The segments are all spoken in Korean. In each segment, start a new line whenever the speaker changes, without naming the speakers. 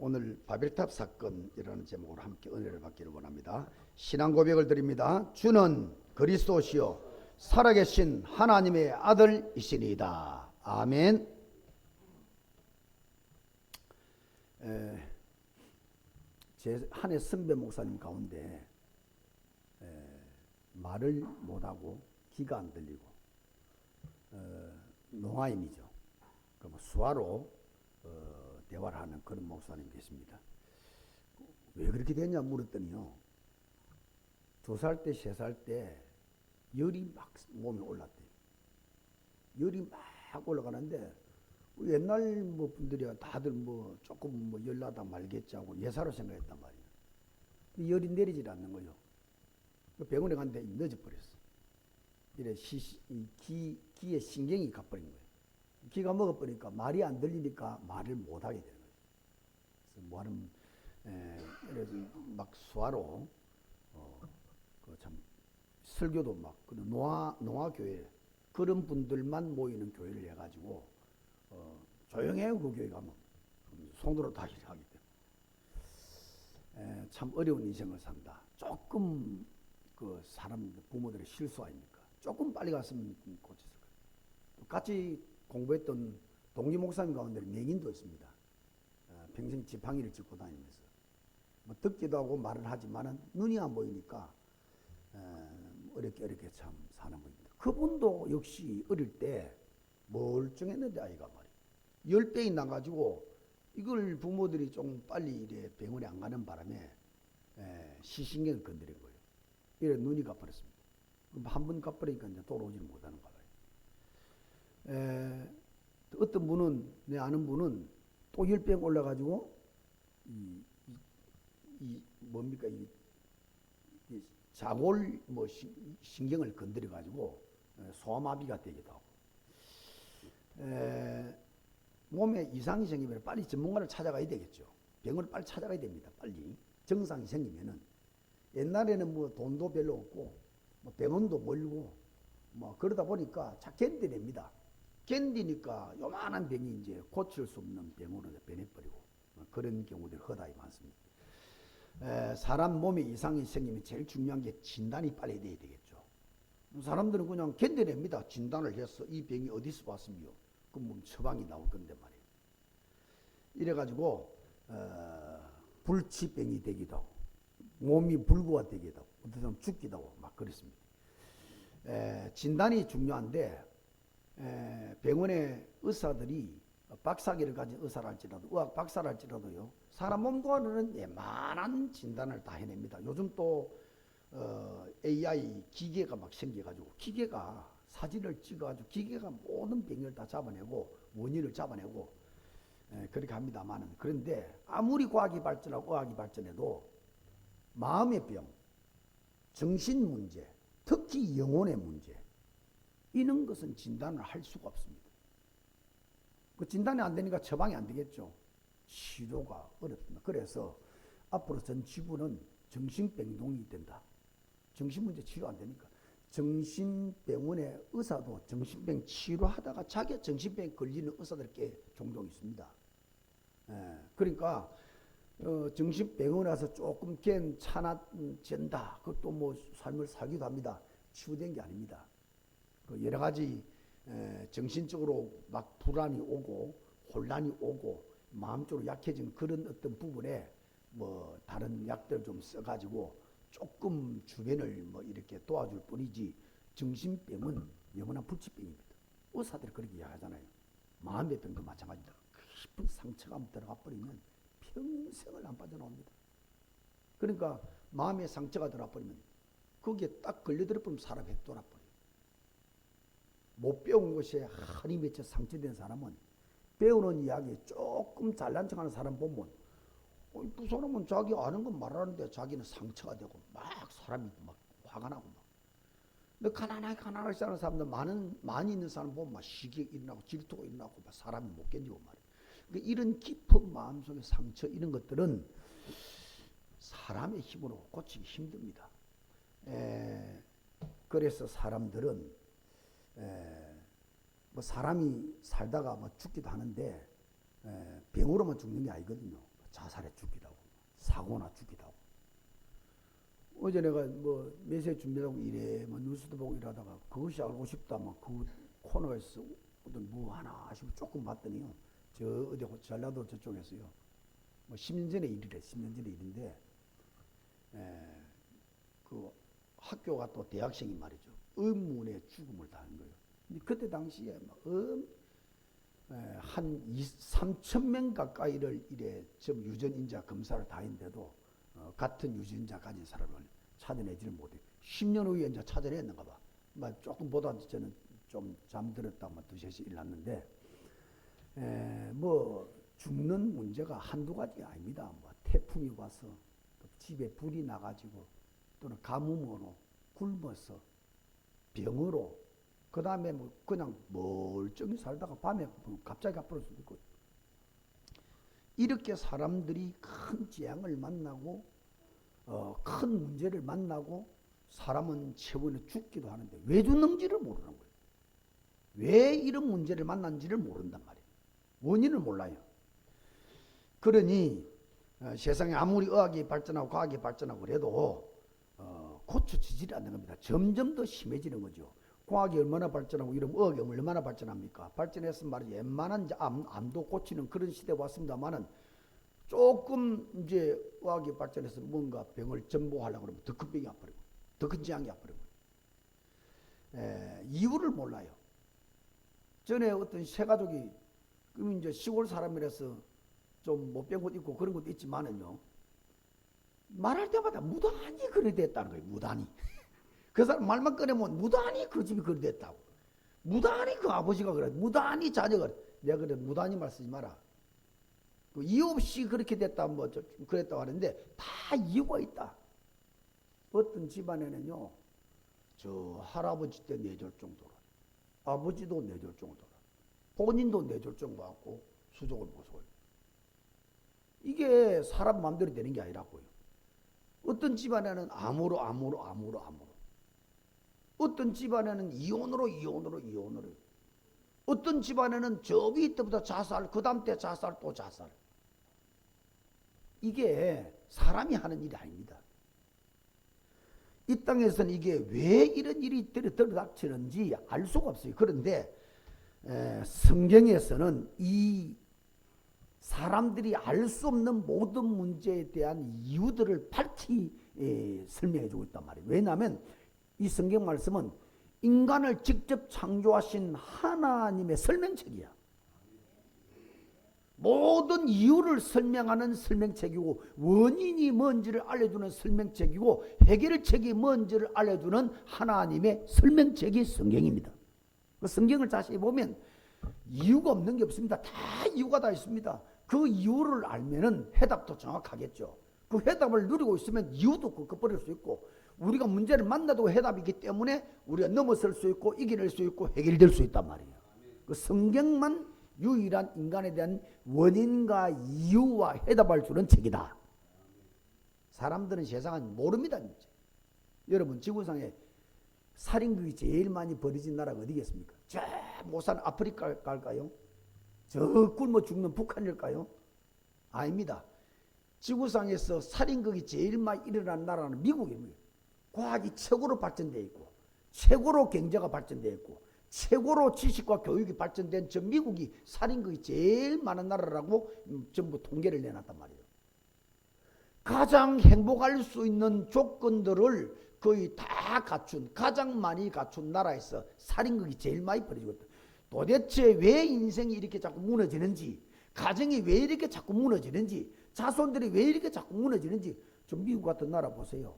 오늘 바벨탑 사건이라는 제목으로 함께 은혜를 받기를 원합니다. 신앙 고백을 드립니다. 주는 그리스도시요 살아계신 하나님의 아들이시니이다. 아멘. 제 한 해 선배 목사님 가운데 말을 못하고 귀가 안 들리고 농아인이죠. 그럼 수화로 대화를 하는 그런 목사님 계십니다. 왜 그렇게 됐냐 물었더니요. 2살 때, 3살 때 열이 막 몸에 올랐대요. 열이 막 올라가는데 옛날 뭐 분들이야 다들 뭐 조금 뭐 열나다 말겠지 하고 예사로 생각했단 말이에요. 근데 열이 내리질 않는 거예요. 병원에 갔는데 늦어버렸어. 이래 기에 신경이 가버린 거예요. 기가 먹어버리니까 말이 안 들리니까 말을 못하게 되는 거죠. 그래서 뭐하는 그래서 막 수화로 그 참 설교도 막 노아 교회 그런 분들만 모이는 교회를 해가지고 조용해요. 그 교회 가면 손으로 다 일하기 때문에 참 어려운 인생을 산다. 조금 그 사람 부모들의 실수 아닙니까? 조금 빨리 갔으면 고쳤을 거예요. 같이 공부했던 동기 목사님 가운데 맹인도 있습니다. 평생 지팡이를 짚고 다니면서 뭐 듣기도 하고 말을 하지만은 눈이 안 보이니까 어렵게 참 사는 분입니다. 그분도 역시 어릴 때 멀쩡했는데 아이가 말이에요. 10병이 나가지고 이걸 부모들이 좀 빨리 이래 병원에 안 가는 바람에 시신경을 건드린 거예요. 이래 눈이 가버렸습니다. 한 번 가버리니까 이제 돌아오지를 못하는 거예요. 어떤 분은 내 아는 분은 또 10병 올라가지고 뭡니까 이 자골 뭐 신경을 건드려 가지고 소아마비가 되기도 하고 몸에 이상이 생기면 빨리 전문가를 찾아가야 되겠죠. 병원을 빨리 찾아가야 됩니다. 빨리 증상이 생기면은 옛날에는 뭐 돈도 별로 없고 뭐 병원도 멀고 뭐 그러다 보니까 잘 견뎌냅니다. 견디니까 요만한 병이 이제 고칠 수 없는 병으로 변해버리고 그런 경우들이 허다히 많습니다. 사람 몸에 이상이 생기면 제일 중요한 게 진단이 빨리 돼야 되겠죠. 사람들은 그냥 견뎌냅니다. 진단을 해서 이 병이 어디서 왔으며 그럼 뭐 처방이 나올 건데 말이에요. 이래가지고 불치병이 되기도 하고 몸이 불구가 되기도 하고 어떤 사람 죽기도 하고 막 그렇습니다. 진단이 중요한데 병원의 의사들이 박사학위를 가진 의사랄지라도 의학 박사랄지라도요 사람 몸과는 예만한 진단을 다 해냅니다. 요즘 또 AI 기계가 막 생겨가지고 기계가 사진을 찍어가지고 기계가 모든 병을 다 잡아내고 원인을 잡아내고 그렇게 합니다만은 그런데 아무리 과학이 발전하고 의학이 발전해도 마음의 병, 정신 문제, 특히 영혼의 문제 이런 것은 진단을 할 수가 없습니다. 그 진단이 안 되니까 처방이 안 되겠죠. 치료가 어렵습니다. 그래서 앞으로 전 지구는 정신병동이 된다. 정신문제 치료 안 되니까. 정신병원의 의사도 정신병 치료하다가 자기가 정신병 걸리는 의사들 꽤 종종 있습니다. 그러니까 정신병원에 와서 조금 괜찮아진다. 그것도 뭐 삶을 살기도 합니다. 치유된 게 아닙니다. 그 여러 가지 정신적으로 막 불안이 오고 혼란이 오고 마음적으로 약해진 그런 어떤 부분에 뭐 다른 약들 좀 써가지고 조금 주변을 뭐 이렇게 도와줄 뿐이지 정신병은 영원한 불치병입니다. 의사들이 그렇게 이야기하잖아요. 마음의 병도 마찬가지다. 깊은 상처가 한번 들어가 버리면 평생을 안 빠져나옵니다. 그러니까 마음의 상처가 들어가 버리면 거기에 딱 걸려들어 버리면 사람이 돌아버려요. 못 배운 것에 한이 맺혀 상처된 사람은 배우는 이야기 조금 잘난 척하는 사람 보면 그 사람은 자기 아는 건 말하는데 자기는 상처가 되고 막 사람이 막 화가 나고 막. 근데 가난하게 사는 사람들 많이 있는 사람 보면 막 시기가 일어나고 질투가 일어나고 막 사람이 못 견디고 말이에요. 그러니까 이런 깊은 마음속의 상처 이런 것들은 사람의 힘으로 고치기 힘듭니다. 그래서 사람들은 뭐 사람이 살다가 뭐 죽기도 하는데 병으로만 죽는 게 아니거든요. 자살해 죽기도 하고 사고나 죽기도 하고. 어제 내가 뭐 메시지 준비하고 이래 뭐 뉴스도 보고 이러다가 그것이 알고 싶다 막 그 코너가 있어 어떤 뭐 하나 싶어 조금 봤더니요 저 어디 전라도 저쪽에서요 뭐 10년 전의 일이래. 10년 전의 일인데 그 학교가 또 대학생이 말이죠 의문의 죽음을 당한 거예요. 근데 그때 당시에 한 3천 명 가까이를 이래 좀 유전인자 검사를 다 했는데도 같은 유전자 가진 사람을 찾아내지를 못해. 10년 후에 이제 찾아냈는가 봐. 조금 보다 저는 좀 잠들었다 두세 시 일났는데 뭐 죽는 문제가 한두 가지 아닙니다. 뭐 태풍이 와서 또 집에 불이 나가지고 또는 가뭄으로 굶어서 병으로 그 다음에 뭐 그냥 멀쩡히 살다가 밤에 갑자기 아플 수도 있고 이렇게 사람들이 큰 재앙을 만나고 큰 문제를 만나고 사람은 최후에 죽기도 하는데 왜 죽는지를 모르는 거예요. 왜 이런 문제를 만난지를 모른단 말이에요. 원인을 몰라요. 그러니 세상에 아무리 의학이 발전하고 과학이 발전하고 그래도 고쳐지지 않는 겁니다. 점점 더 심해지는 거죠. 과학이 얼마나 발전하고 이런 의학이 얼마나 발전합니까? 발전했으면 말이지 웬만한 암도 고치는 그런 시대가 왔습니다만은 조금 이제 의학이 발전해서 뭔가 병을 전보하려고 그러면 더 큰 병이 와버리고 더 큰 재앙이 와버리고 이유를 몰라요. 전에 어떤 세 가족이 그럼 이제 시골 사람이라서 좀 못 배운 것도 있고 그런 것도 있지만은요 말할 때마다 무단히 그래 됐다는 거예요. 무단히. 그 사람 말만 꺼내면 무단히 그 집이 그래 됐다고. 무단히 그 아버지가 그래. 무단히 자녀가 그래. 내가 그래 무단히 말 쓰지 마라. 그 이유 없이 그렇게 됐다 뭐 그랬다고 하는데 다 이유가 있다. 어떤 집안에는요 저 할아버지 때 뇌졸중 돌아. 아버지도 뇌졸중을 돌아. 본인도 뇌졸중 받고 수족을 못 쏘요. 이게 사람 마음대로 되는 게 아니라고요. 어떤 집안에는 암으로 어떤 집안에는 이혼으로 어떤 집안에는 저기 때부터 자살 그 다음 때 자살 또 자살. 이게 사람이 하는 일이 아닙니다. 이 땅에서는 이게 왜 이런 일이 들어닥치는지 알 수가 없어요. 그런데 성경에서는 이 사람들이 알 수 없는 모든 문제에 대한 이유들을 밝히 설명해 주고 있단 말이에요. 왜냐하면 이 성경 말씀은 인간을 직접 창조하신 하나님의 설명책이야. 모든 이유를 설명하는 설명책이고 원인이 뭔지를 알려주는 설명책이고 해결책이 뭔지를 알려주는 하나님의 설명책이 성경입니다. 그 성경을 자세히 보면 이유가 없는 게 없습니다. 다 이유가 다 있습니다. 그 이유를 알면은 해답도 정확하겠죠. 그 해답을 누리고 있으면 이유도 끝버릴 수 있고 우리가 문제를 만나도 해답이기 때문에 우리가 넘어설 수 있고 이겨낼 수 있고 해결될 수 있단 말이에요. 그 성경만 유일한 인간에 대한 원인과 이유와 해답을 주는 책이다. 사람들은 세상은 모릅니다. 진짜. 여러분 지구상에 살인극이 제일 많이 벌어진 나라가 어디겠습니까? 저 모산 아프리카 갈까요? 저 굶어 죽는 북한일까요? 아닙니다. 지구상에서 살인극이 제일 많이 일어난 나라는 미국입니다. 과학이 최고로 발전되어 있고 최고로 경제가 발전되어 있고 최고로 지식과 교육이 발전된 저 미국이 살인극이 제일 많은 나라라고 전부 통계를 내놨단 말이에요. 가장 행복할 수 있는 조건들을 거의 다 갖춘 가장 많이 갖춘 나라에서 살인극이 제일 많이 벌어지거든. 도대체 왜 인생이 이렇게 자꾸 무너지는지 가정이 왜 이렇게 자꾸 무너지는지 자손들이 왜 이렇게 자꾸 무너지는지 좀 미국 같은 나라 보세요.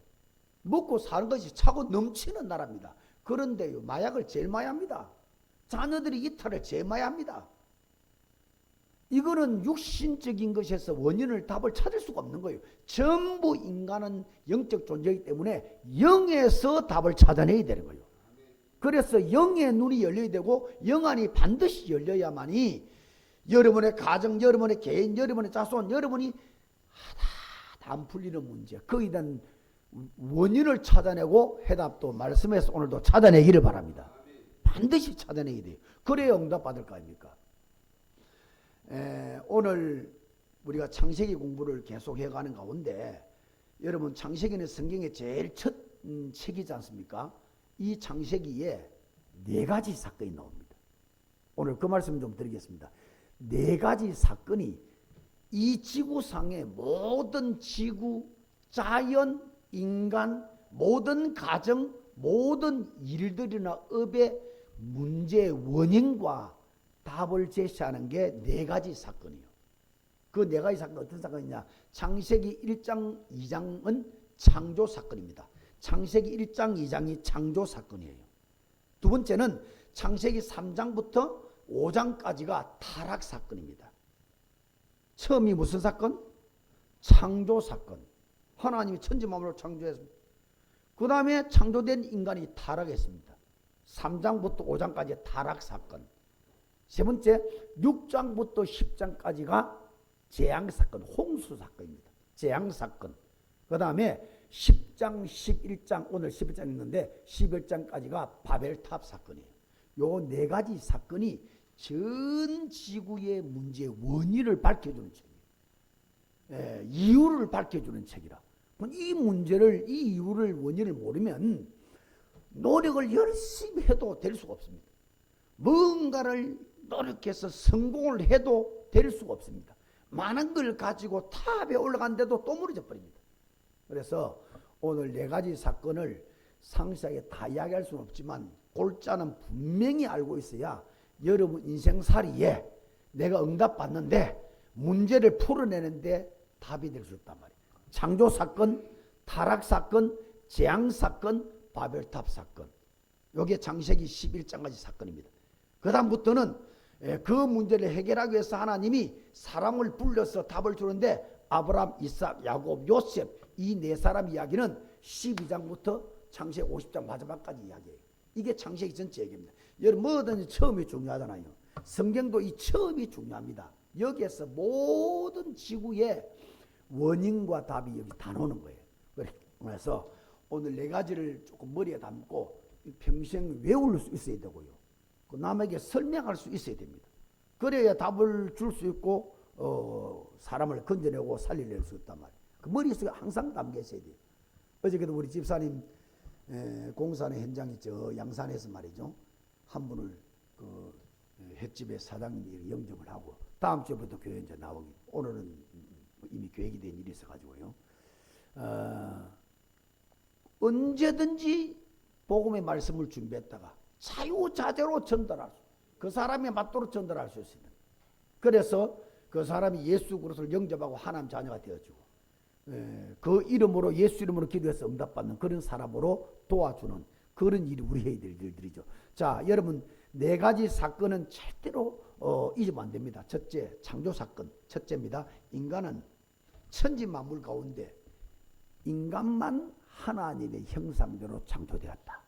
먹고 사는 것이 차고 넘치는 나라입니다. 그런데요 마약을 제일 많이 합니다. 자녀들이 이탈을 제일 많이 합니다. 이거는 육신적인 것에서 원인을 답을 찾을 수가 없는 거예요. 전부 인간은 영적 존재이기 때문에 영에서 답을 찾아내야 되는 거예요. 그래서 영의 눈이 열려야 되고 영안이 반드시 열려야만이 여러분의 가정, 여러분의 개인, 여러분의 자손, 여러분이 하나도 안 풀리는 문제 거기에 대한 원인을 찾아내고 해답도 말씀에서 오늘도 찾아내기를 바랍니다. 반드시 찾아내야 돼요. 그래야 응답 받을 거 아닙니까? 오늘 우리가 창세기 공부를 계속 해가는 가운데 여러분 창세기는 성경의 제일 첫 책이지 않습니까? 이 창세기에 네 가지 사건이 나옵니다. 오늘 그 말씀 좀 드리겠습니다. 네 가지 사건이 이 지구상의 모든 지구, 자연, 인간, 모든 가정, 모든 일들이나 업의 문제의 원인과 답을 제시하는 게 네 가지 사건이에요. 그 네 가지 사건 어떤 사건이냐? 창세기 1장, 2장은 창조 사건입니다. 창세기 1장, 2장이 창조 사건이에요. 두 번째는 창세기 3장부터 5장까지가 타락 사건입니다. 처음이 무슨 사건? 창조 사건. 하나님이 천지 만물을 창조했습니다. 그 다음에 창조된 인간이 타락했습니다. 3장부터 5장까지 타락 사건. 세 번째 6장부터 10장까지가 재앙 사건, 홍수 사건입니다. 재앙 사건. 그 다음에 10장, 11장, 오늘 11장 있는데 11장까지가 바벨탑 사건이에요. 요 네 가지 사건이 전 지구의 문제의 원인을 밝혀주는 책이에요. 이유를 밝혀주는 책이라. 이 문제를, 이 이유를, 원인을 모르면 노력을 열심히 해도 될 수가 없습니다. 뭔가를 노력해서 성공을 해도 될 수가 없습니다. 많은 걸 가지고 탑에 올라간데도 또 무너져 버립니다. 그래서 오늘 네 가지 사건을 상세하게 다 이야기할 수는 없지만 골자는 분명히 알고 있어야 여러분 인생살이에 내가 응답받는데 문제를 풀어내는데 답이 될 수 있단 말이에요. 창조사건, 타락사건, 재앙사건, 바벨탑 사건. 이게 창세기 11장까지 사건입니다. 그 다음부터는 그 문제를 해결하기 위해서 하나님이 사람을 불러서 답을 주는데 아브라함, 이삭, 야곱, 요셉 이 네 사람 이야기는 12장부터 창세기 50장 마지막까지 이야기해요. 이게 창세기 전체 얘기입니다. 여러분 뭐든지 처음이 중요하잖아요. 성경도 이 처음이 중요합니다. 여기에서 모든 지구의 원인과 답이 여기 다 나오는 거예요. 그래서 오늘 네 가지를 조금 머리에 담고 평생 외울 수 있어야 되고요. 그 남에게 설명할 수 있어야 됩니다. 그래야 답을 줄 수 있고 사람을 건져내고 살려낼 수 있단 말이에요. 그 머릿속에 항상 담겨 있어야 돼요. 어저께도 우리 집사님 공사하는 현장이 저 양산에서 말이죠. 한 분을 그 횟집의 사장님이 영접을 하고 다음 주부터 교회 이제 나오기. 오늘은 이미 계획이 된 일이 있어가지고요. 언제든지 복음의 말씀을 준비했다가 자유자재로 전달할 수, 그 사람에 맞도록 전달할 수 있습니다. 그래서 그 사람이 예수 그리스도를 영접하고 하나님 자녀가 되어주고 그 이름으로 예수 이름으로 기도해서 응답받는 그런 사람으로 도와주는 그런 일이 우리 해야 될 일들이죠. 자, 여러분 네 가지 사건은 절대로 잊으면 안 됩니다. 첫째, 창조 사건 첫째입니다. 인간은 천지 만물 가운데 인간만 하나님의 형상대로 창조되었다.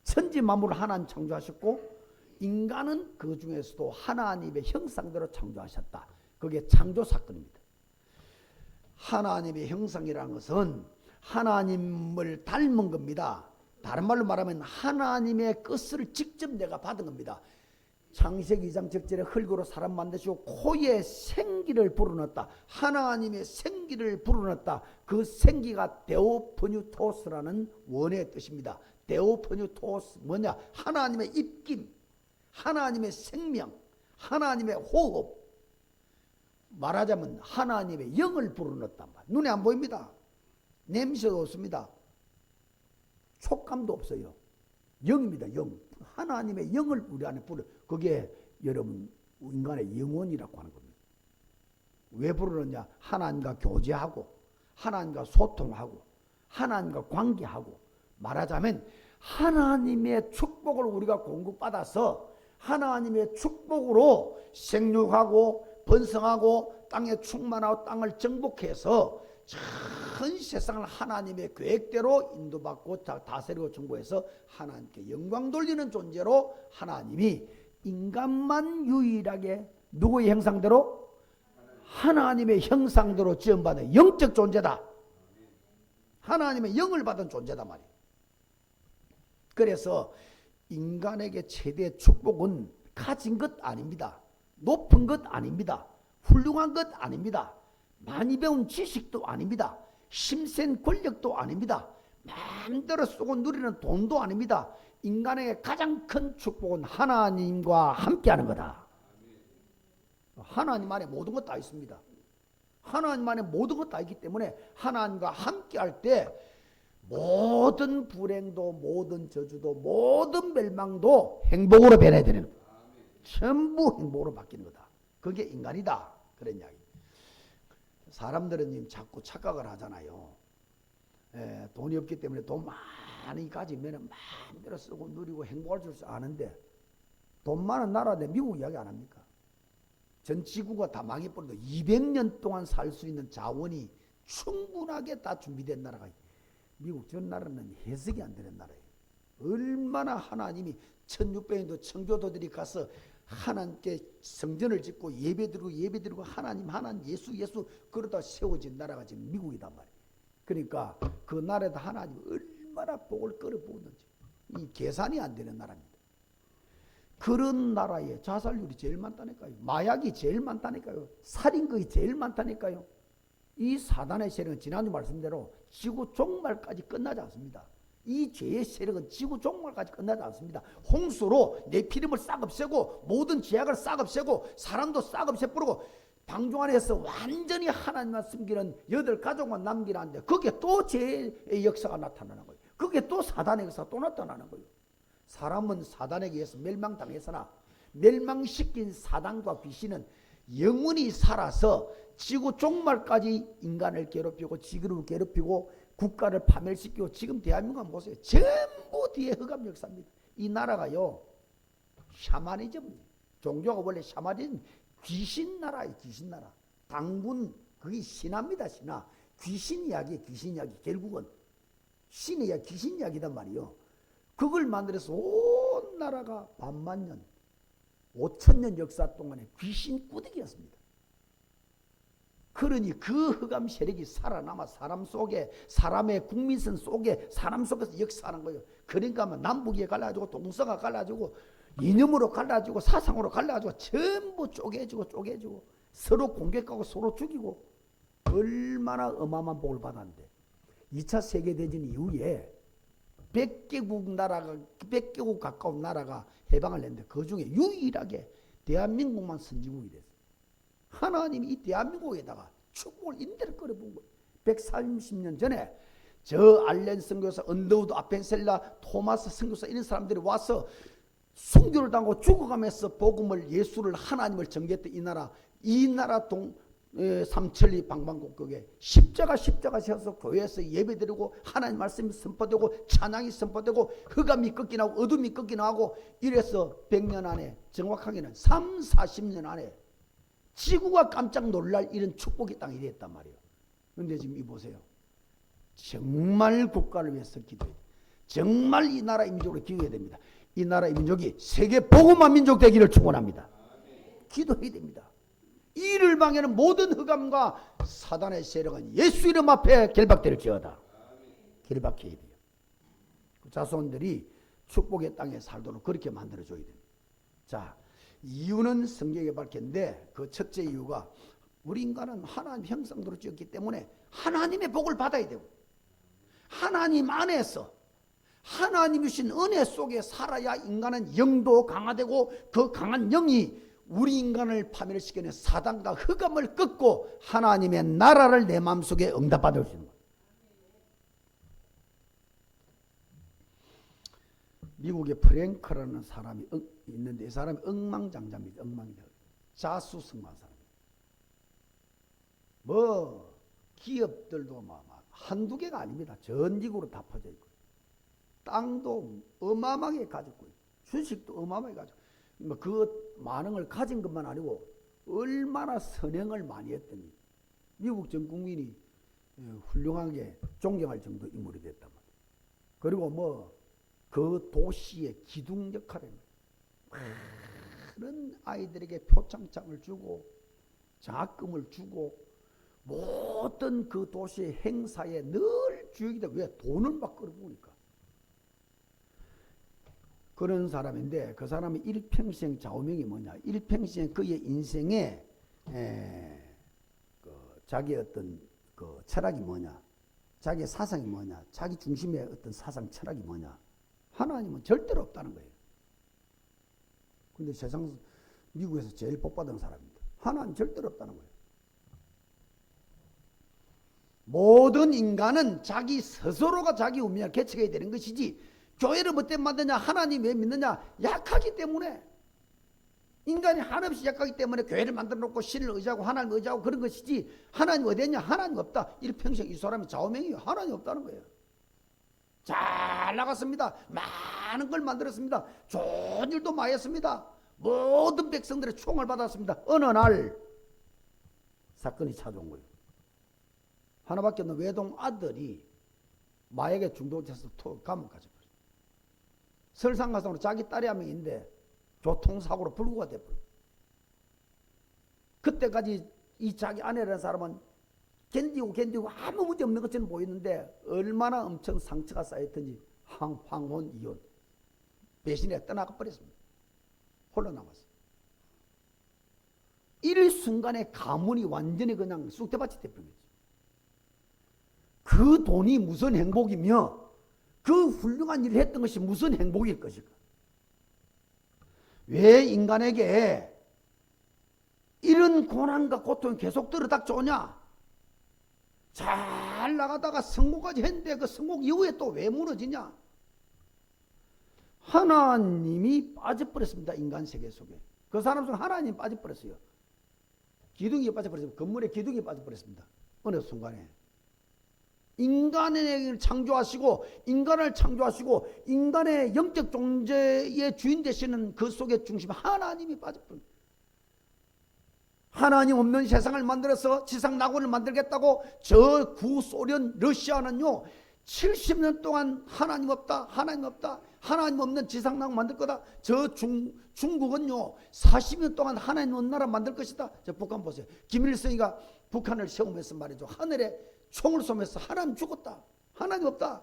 천지 만물을 하나님 창조하셨고 인간은 그 중에서도 하나님의 형상대로 창조하셨다. 그게 창조 사건입니다. 하나님의 형상이라는 것은 하나님을 닮은 겁니다. 다른 말로 말하면 하나님의 뜻을 직접 내가 받은 겁니다. 창세기 2장 적절에 흙으로 사람 만드시고 코에 생기를 불어넣었다. 하나님의 생기를 불어넣었다. 그 생기가 데오프뉴토스라는 원어의 뜻입니다. 데오프뉴토스 뭐냐? 하나님의 입김, 하나님의 생명, 하나님의 호흡. 말하자면 하나님의 영을 불어넣었단 말이에요. 눈에 안 보입니다. 냄새도 없습니다. 촉감도 없어요. 영입니다. 영. 하나님의 영을 우리 안에 불어. 그게 여러분 인간의 영혼이라고 하는 겁니다. 왜 불어넣냐? 하나님과 교제하고 하나님과 소통하고 하나님과 관계하고 말하자면 하나님의 축복을 우리가 공급받아서 하나님의 축복으로 생육하고 번성하고 땅에 충만하고 땅을 정복해서 전 세상을 하나님의 계획대로 인도받고 다스리고 정복해서 하나님께 영광 돌리는 존재로 하나님이 인간만 유일하게 누구의 형상대로? 하나님의 형상대로 지음받은 영적 존재다. 하나님의 영을 받은 존재다 말이에요. 그래서 인간에게 최대 축복은 가진 것 아닙니다. 높은 것 아닙니다. 훌륭한 것 아닙니다. 많이 배운 지식도 아닙니다. 힘센 권력도 아닙니다. 마음대로 쓰고 누리는 돈도 아닙니다. 인간에게 가장 큰 축복은 하나님과 함께하는 거다. 하나님 안에 모든 것 다 있습니다. 하나님 안에 모든 것 다 있기 때문에 하나님과 함께할 때 모든 불행도 모든 저주도 모든 멸망도 행복으로 변해되는 거다. 전부 행복으로 바뀌는 거다. 그게 인간이다. 그런 이야기. 사람들은 자꾸 착각을 하잖아요. 돈이 없기 때문에 돈 많이 가지면 마음대로 쓰고 누리고 행복할 줄 아는데, 돈 많은 나라인데 미국 이야기 안 합니까? 전 지구가 다 망해버려도 200년 동안 살 수 있는 자원이 충분하게 다 준비된 나라가 있어요. 미국 전 나라는 해석이 안 되는 나라예요. 얼마나 하나님이 1600년도 청교도들이 가서 하나님께 성전을 짓고 예배드리고 하나님 예수 그러다 세워진 나라가 지금 미국이단 말이에요. 그러니까 그 나라에다 하나님 얼마나 복을 끌어부었는지 이 계산이 안 되는 나라입니다. 그런 나라에 자살률이 제일 많다니까요. 마약이 제일 많다니까요. 살인거이 제일 많다니까요. 이 사단의 세력은 지난주 말씀대로 지구 종말까지 끝나지 않습니다. 이 죄의 세력은 지구 종말까지 끝나지 않습니다. 홍수로 내 피름을 싹 없애고 모든 죄악을 싹 없애고 사람도 싹 없애버리고 방종 안에서 완전히 하나님만 숨기는 8가족만 남기는데 그게 또 죄의 역사가 나타나는 거예요. 그게 또 사단의 역사가 또 나타나는 거예요. 사람은 사단에게 의해서 멸망당했으나 멸망시킨 사단과 귀신은 영원히 살아서 지구 종말까지 인간을 괴롭히고 지구를 괴롭히고 국가를 파멸시키고 지금 대한민국 보세요. 전부 뒤에 흑암 역사입니다. 이 나라가요. 샤머니즘, 종교가 원래 샤머니즘, 귀신 나라예요. 귀신 나라. 당군 그게 신화입니다. 신화. 귀신 이야기, 귀신 이야기. 결국은 신의 이야기, 귀신 이야기단 말이에요. 그걸 만들어서 온 나라가 반만년 5000년 역사 동안에 귀신 꾸덕이었습니다. 그러니 그 흑암 세력이 살아남아 사람 속에, 사람의 국민성 속에, 사람 속에서 역사하는 거예요. 그러니까 남북에 갈라지고 동서가 갈라지고 이념으로 갈라지고 사상으로 갈라지고 전부 쪼개지고 서로 공격하고 서로 죽이고 얼마나 어마어마한 복을 받았는데 2차 세계대전 이후에 100개국 가까운 나라가 해방을 냈는데 그 중에 유일하게 대한민국만 선진국이 됐어요. 하나님이 이 대한민국에다가 축복을 임대를 끌어본 거예요. 130년 전에 저 알렌 선교사, 언더우드 아펜셀라, 토마스 선교사 이런 사람들이 와서 순교를 당하고 죽어가면서 복음을 예수를 하나님을 전개했던 이 나라 삼천리 방방곡곡에 십자가 세워서 교회에서 예배드리고 하나님 말씀이 선포되고 찬양이 선포되고 흑암이 꺾이나 하고 어둠이 꺾이나 하고 이래서 100년 안에 정확하게는 40년 안에 지구가 깜짝 놀랄 이런 축복의 땅이 됐단 말이에요. 그런데 지금 이 보세요. 정말 국가를 위해서 기도해야 돼요. 정말 이 나라 민족으로 기도해야 됩니다. 이 나라 민족이 세계 복음화 민족 되기를 축원합니다. 기도해야 됩니다. 이를 방해하는 모든 흑암과 사단의 세력은 예수 이름 앞에 결박될지어다. 결박해야 돼요. 자손들이 축복의 땅에 살도록 그렇게 만들어줘야 됩니다. 자, 이유는 성경에 밝혔는데 그 첫째 이유가 우리 인간은 하나님 형상대로 지었기 때문에 하나님의 복을 받아야 되고 하나님 안에서 하나님이 주신 은혜 속에 살아야 인간은 영도 강화되고 그 강한 영이 우리 인간을 파멸시키는 사단과 흑암을 꺾고 하나님의 나라를 내 마음속에 응답받을 수 있는 거예요. 미국에 프랭크라는 사람이 있는데 이 사람이 억망장자입니다. 자수성가한 사람이에요. 뭐 기업들도 한두 개가 아닙니다. 전 미국으로 다 퍼져 있고 땅도 어마어마하게 가졌고 주식도 어마어마하게 가지고 그 많은 걸 가진 것만 아니고 얼마나 선행을 많이 했더니 미국 전 국민이 훌륭하게 존경할 정도 인물이 됐단 말이에요. 그리고 그 도시의 기둥 역할을 많은 아이들에게 표창장을 주고 장학금을 주고 모든 그 도시의 행사에 늘 주역이 되고 왜 돈을 막 끌어보니까 그런 사람인데 그 사람의 일평생 좌우명이 뭐냐 일평생 그의 인생에 자기의 어떤 그 철학이 뭐냐, 자기의 사상이 뭐냐, 자기 중심의 어떤 사상 철학이 뭐냐, 하나님은 절대로 없다는 거예요. 근데 세상 미국에서 제일 복받은 사람입니다. 하나님 절대로 없다는 거예요. 모든 인간은 자기 스스로가 자기 운명을 개척해야 되는 것이지, 교회를 뭐 때문에 만드냐, 하나님 왜 믿느냐, 약하기 때문에. 인간이 한없이 약하기 때문에 교회를 만들어 놓고 신을 의지하고 하나님을 의지하고 그런 것이지, 하나님 어디 있냐, 하나님 없다, 일평생 이 사람이 좌우명이에요. 하나님 없다는 거예요. 잘 나갔습니다. 많은 걸 만들었습니다. 좋은 일도 많이 했습니다. 모든 백성들의 총을 받았습니다. 어느 날 사건이 찾아온 거예요. 하나밖에 없는 외동 아들이 마약에 중독돼서 감옥 가져버렸어요. 설상가상으로 자기 딸이 한 명인데 교통사고로 불구가 돼버려요. 그때까지 이 자기 아내라는 사람은 견디고 아무 문제 없는 것처럼 보이는데 얼마나 엄청 상처가 쌓였던지 황혼 이혼, 배신에 떠나가 버렸습니다. 홀로 남았어요. 일순간에 가문이 완전히 그냥 쑥대밭이 돼버린 거죠. 그 돈이 무슨 행복이며 그 훌륭한 일을 했던 것이 무슨 행복일 것일까? 왜 인간에게 이런 고난과 고통이 계속 들어닥쳐오냐? 잘 나가다가 성공까지 했는데 그 성공 이후에 또 왜 무너지냐? 하나님이 빠져버렸습니다. 인간 세계 속에. 그 사람 중 하나님이 빠져버렸어요. 기둥이 빠져버렸습니다. 건물에 기둥이 빠져버렸습니다. 어느 순간에. 인간을 창조하시고 인간의 영적 존재의 주인 되시는 그 속의 중심 하나님이 빠져버립니다. 하나님 없는 세상을 만들어서 지상 낙원을 만들겠다고 저 구소련 러시아는요 70년 동안 하나님 없다, 하나님 없다, 하나님 없는 지상 낙원 만들 거다. 저 중국은요 40년 동안 하나님 없는 나라 만들 것이다. 저 북한 보세요. 김일성이가 북한을 세우면서 말이죠, 하늘에 총을 쏘면서 하나님 죽었다, 하나님 없다,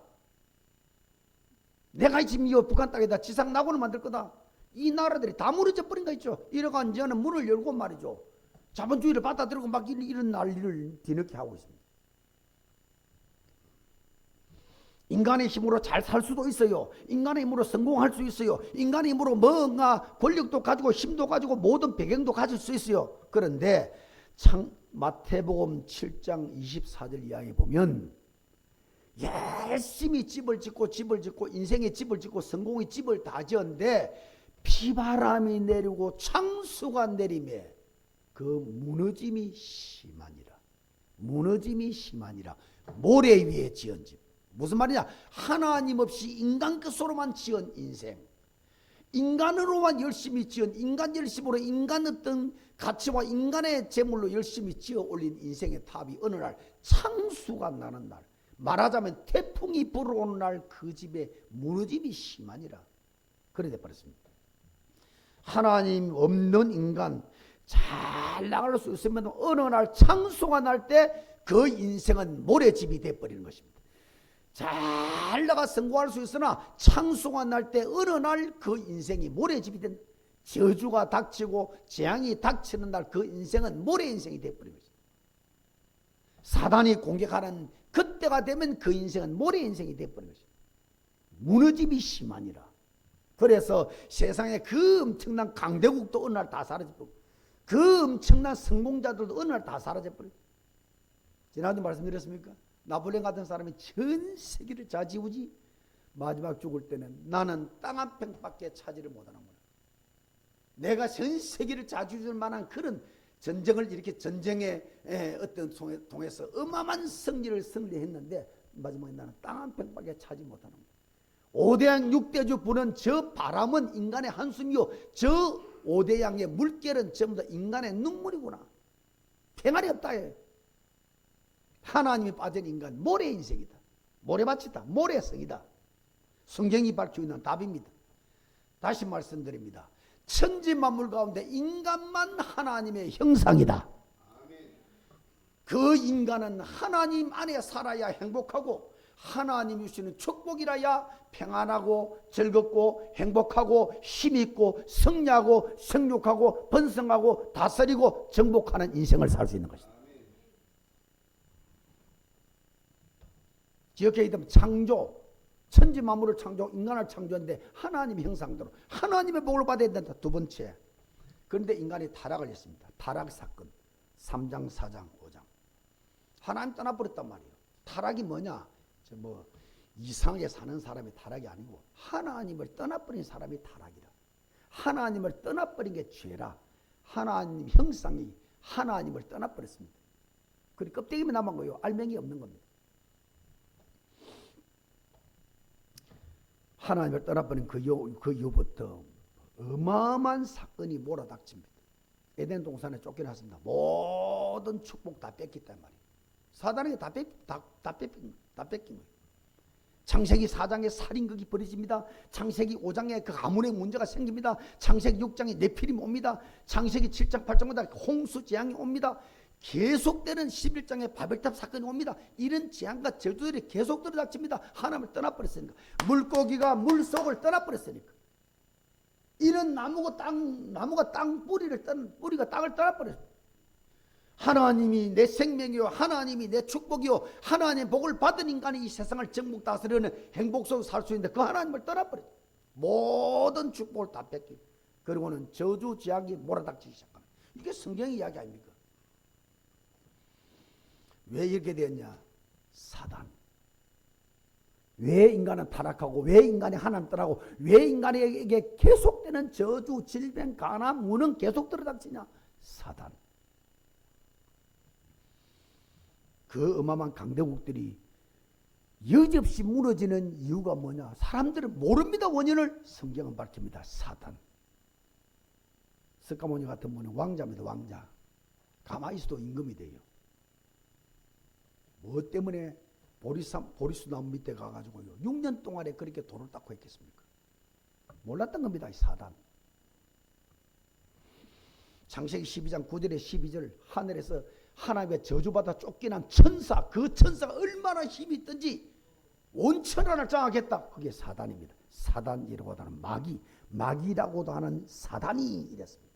내가 지금 이 북한 땅에다 지상 낙원을 만들 거다. 이 나라들이 다 무너져 버린 거 있죠. 이러고 이제는 문을 열고 말이죠, 자본주의를 받아들이고 막 이런 난리를 뒤늦게 하고 있습니다. 인간의 힘으로 잘 살 수도 있어요. 인간의 힘으로 성공할 수 있어요. 인간의 힘으로 뭔가 권력도 가지고 힘도 가지고 모든 배경도 가질 수 있어요. 그런데 마태복음 7장 24절 이하에 보면 열심히 집을 짓고 인생의 집을 짓고 성공의 집을 다 지었는데 비바람이 내리고 창수가 내림에 그 무너짐이 심하니라. 무너짐이 심하니라. 모래 위에 지은 집. 무슨 말이냐? 하나님 없이 인간 것으로만 지은 인생, 인간으로만 열심히 지은, 인간 열심으로 인간 어떤 가치와 인간의 재물로 열심히 지어 올린 인생의 탑이 어느 날 창수가 나는 날, 말하자면 태풍이 불어오는 날 그 집에 무너짐이 심하니라. 그래 돼버렸습니다. 하나님 없는 인간 잘 나갈 수 있으면 어느 날 창수가 날 때 그 인생은 모래집이 돼버리는 것입니다. 잘 나가 성공할 수 있으나 창수가 날 때 어느 날 그 인생이 모래집이 된, 저주가 닥치고 재앙이 닥치는 날 그 인생은 모래 인생이 돼버린 것입니다. 사단이 공격하는 그때가 되면 그 인생은 모래 인생이 돼버린 것입니다. 무너짐이 심하니라. 그래서 세상에 그 엄청난 강대국도 어느 날 다 사라져버리고 그 엄청난 성공자들도 어느 날 다 사라져버리고, 지난주 말씀드렸습니까? 나폴레옹 같은 사람이 전 세계를 좌지우지, 마지막 죽을 때는 나는 땅 한 평밖에 차지를 못하는구나. 내가 전 세계를 좌지우질 만한 그런 전쟁을 이렇게 전쟁의 어떤 통해서 어마어마한 승리했는데 마지막에 나는 땅 한 평밖에 차지 못하는구나. 5대양 6대주 부는 저 바람은 인간의 한숨이요, 저 5대양의 물결은 전부 다 인간의 눈물이구나. 평안이 없다 해. 하나님이 빠진 인간 모래 인생이다. 모래밭이다. 모래성이다. 성경이 밝히고 있는 답입니다. 다시 말씀드립니다. 천지 만물 가운데 인간만 하나님의 형상이다. 그 인간은 하나님 안에 살아야 행복하고 하나님이 주시는 축복이라야 평안하고 즐겁고 행복하고 힘있고 승리하고 생육하고 번성하고 다스리고 정복하는 인생을 살 수 있는 것이다. 기억해야 되면 창조, 천지 만물을 창조, 인간을 창조했는데 하나님의 형상대로 하나님의 복을 받아야 된다. 두 번째. 그런데 인간이 타락을 했습니다. 타락 사건 3장 4장 5장 하나님 떠나버렸단 말이에요. 타락이 뭐냐? 이상하게 사는 사람이 타락이 아니고 하나님을 떠나버린 사람이 타락이라. 하나님을 떠나버린 게 죄라. 하나님 형상이 하나님을 떠나버렸습니다. 그리고 껍데기만 남은 거예요. 알맹이 없는 겁니다. 하나님을 떠나버린 그 이후부터 어마어마한 사건이 몰아닥칩니다. 에덴 동산에 쫓겨났습니다. 모든 축복 다 뺏겼단 말이에요. 사단에게 다 뺏긴 거예요. 창세기 4장에 살인극이 벌어집니다. 창세기 5장에 그 가문의 문제가 생깁니다. 창세기 6장에 네피림 옵니다. 창세기 7장 8장마다 홍수 재앙이 옵니다. 계속되는 11장에 바벨탑 사건이 옵니다. 이런 재앙과 저주들이 계속 들어닥칩니다. 하나님을 떠나버렸으니까. 물고기가 물속을 떠나버렸으니까. 이런 나무가 땅 뿌리가 땅을 떠나버렸어요. 하나님이 내 생명이요, 하나님이 내 축복이요, 하나님의 복을 받은 인간이 이 세상을 정복 다스리는 행복 속에 살 수 있는데 그 하나님을 떠나버렸어요. 모든 축복을 다 뺏기고 그리고는 저주 재앙이 몰아닥치기 시작합니다. 이게 성경의 이야기 아닙니까? 왜 이렇게 되었냐? 사단. 왜 인간은 타락하고 왜 인간이 하나님 떠나고 왜 인간에게 계속되는 저주, 질병, 가난, 무능 계속 들어닥치냐? 사단. 그 어마어마한 강대국들이 여지없이 무너지는 이유가 뭐냐? 사람들은 모릅니다. 원인을. 성경은 밝힙니다. 사단. 스카모니 같은 분은 왕자입니다. 왕자. 가만히 있어도 임금이 돼요. 뭐 때문에 보리수 나무 밑에 가가지고요 6년 동안에 그렇게 돌을 닦고 했겠습니까? 몰랐던 겁니다. 이 사단. 창세기 12장 9절에 12절 하늘에서 하나님의 저주받아 쫓겨난 천사, 그 천사가 얼마나 힘이 있든지 온 천하를 장악했다. 그게 사단입니다. 사단이라고도 하는 마귀, 마귀라고도 하는 사단이 이랬습니다.